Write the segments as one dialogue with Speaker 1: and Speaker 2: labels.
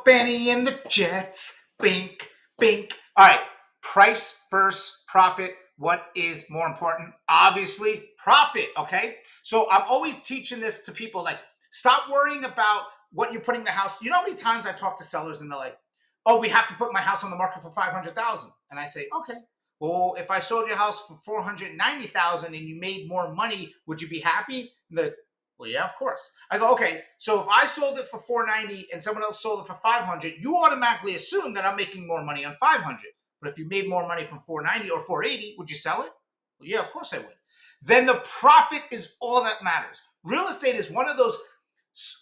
Speaker 1: Benny and the Jets. Bink, bink. All right. Price versus profit. What is more important? Obviously, profit. Okay. So I'm always teaching this to people like, stop worrying about what you're putting in the house. You know how many times I talk to sellers and they're like, oh, we have to put my house on the market for 500,000. And I say, okay. Well, if I sold your house for 490,000 and you made more money, would you be happy? Well, yeah, of course. I go, okay, so if I sold it for 490 and someone else sold it for 500, you automatically assume that I'm making more money on 500. But if you made more money from 490 or 480, would you sell it? Well, yeah, of course I would. Then the profit is all that matters. Real estate is one of those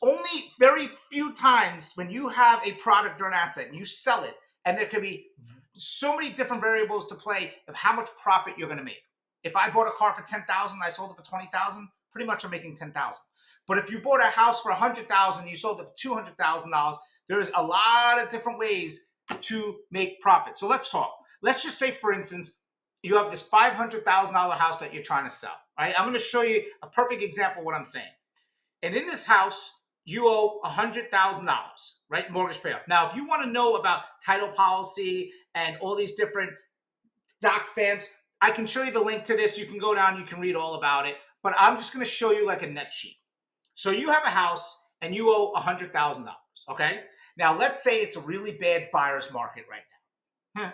Speaker 1: only very few times when you have a product or an asset and you sell it, and there can be so many different variables to play of how much profit you're going to make. If I bought a car for 10,000, I sold it for 20,000, pretty much I'm making 10,000. But if you bought a house for 100,000, you sold it for $200,000, there's a lot of different ways to make profit. So let's talk. Let's just say, for instance, you have this $500,000 house that you're trying to sell. Right? I'm going to show you a perfect example of what I'm saying. And in this house, you owe $100,000, right? Mortgage payoff. Now, if you want to know about title policy and all these different doc stamps, I can show you the link to this. You can go down, you can read all about it. But I'm just going to show you like a net sheet. So you have a house and you owe $100,000, okay? Now, let's say it's a really bad buyer's market right now.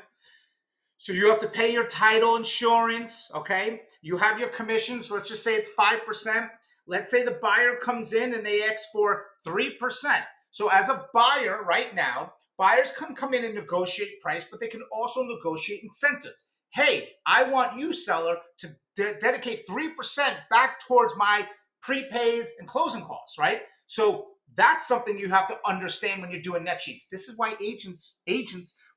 Speaker 1: So you have to pay your title insurance, okay? You have your commissions. Let's just say it's 5%. Let's say the buyer comes in and they ask for 3%. So as a buyer right now, buyers can come in and negotiate price, but they can also negotiate incentives. Hey, I want you, seller, to dedicate 3% back towards my prepays and closing costs, right? So that's something you have to understand when you're doing net sheets. This is why agents,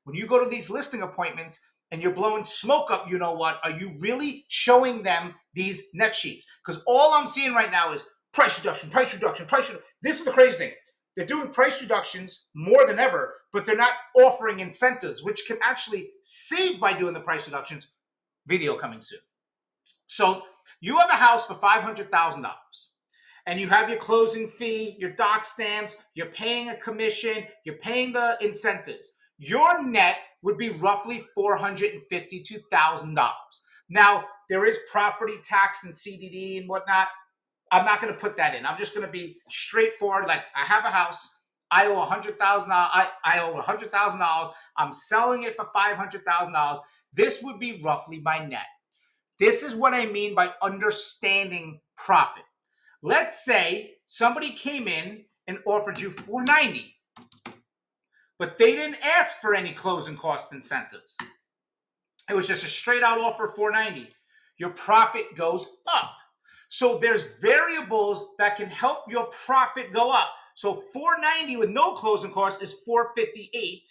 Speaker 1: when you go to these listing appointments and you're blowing smoke up, you know what, are you really showing them these net sheets? Because all I'm seeing right now is price reduction, price reduction, price reduction. This is the crazy thing. They're doing price reductions more than ever, but they're not offering incentives, which can actually save by doing the price reductions. Video coming soon. So you have a house for $500,000 and you have your closing fee, your doc stamps, you're paying a commission, you're paying the incentives. Your net would be roughly $452,000. Now, there is property tax and CDD and whatnot. I'm not going to put that in. I'm just going to be straightforward. Like, I have a house. I owe $100,000. I owe $100,000. I'm selling it for $500,000. This would be roughly my net. This is what I mean by understanding profit. Let's say somebody came in and offered you $490, but they didn't ask for any closing cost incentives. It was just a straight out offer, $490. Your profit goes up. So there's variables that can help your profit go up. So $490 with no closing costs is $458.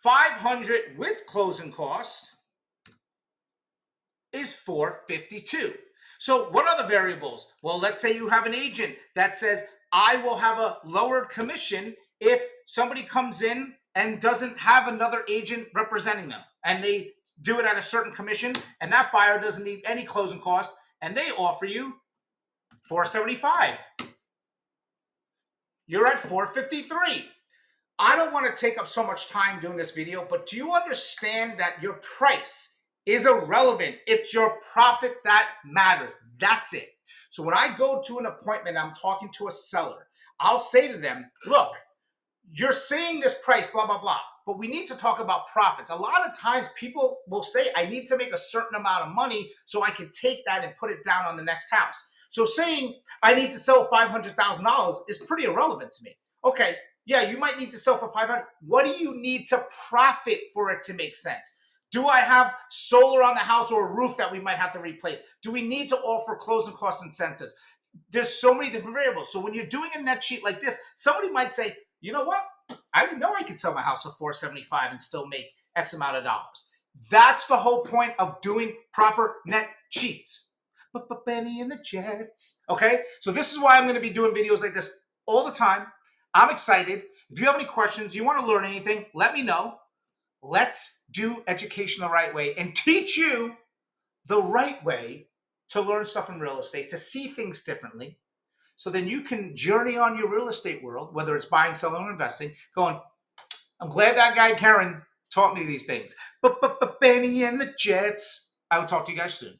Speaker 1: $500 with closing costs is $452. So what are the variables? Well, let's say you have an agent that says, I will have a lowered commission if somebody comes in and doesn't have another agent representing them, and they do it at a certain commission, and that buyer doesn't need any closing cost, and they offer you $475. You're at $453. I don't want to take up so much time doing this video, but do you understand that your price is irrelevant? It's your profit that matters. That's it. So when I go to an appointment, I'm talking to a seller, I'll say to them, look, you're saying this price, blah, blah, blah, but we need to talk about profits. A lot of times people will say, I need to make a certain amount of money so I can take that and put it down on the next house. So saying I need to sell $500,000 is pretty irrelevant to me. Okay, yeah, you might need to sell for $500,000. What do you need to profit for it to make sense? Do I have solar on the house or a roof that we might have to replace? Do we need to offer closing cost incentives? There's so many different variables. So when you're doing a net sheet like this, somebody might say, you know what? I didn't know I could sell my house for $475 and still make X amount of dollars. That's the whole point of doing proper net sheets. But Benny and the Jets. Okay? So this is why I'm going to be doing videos like this all the time. I'm excited. If you have any questions, you want to learn anything, let me know. Let's do education the right way and teach you the right way to learn stuff in real estate, to see things differently, So then you can journey on your real estate world, whether it's buying, selling, or investing, going, I'm glad that guy Kerin taught me these things. But Benny and the Jets. I will talk to you guys soon.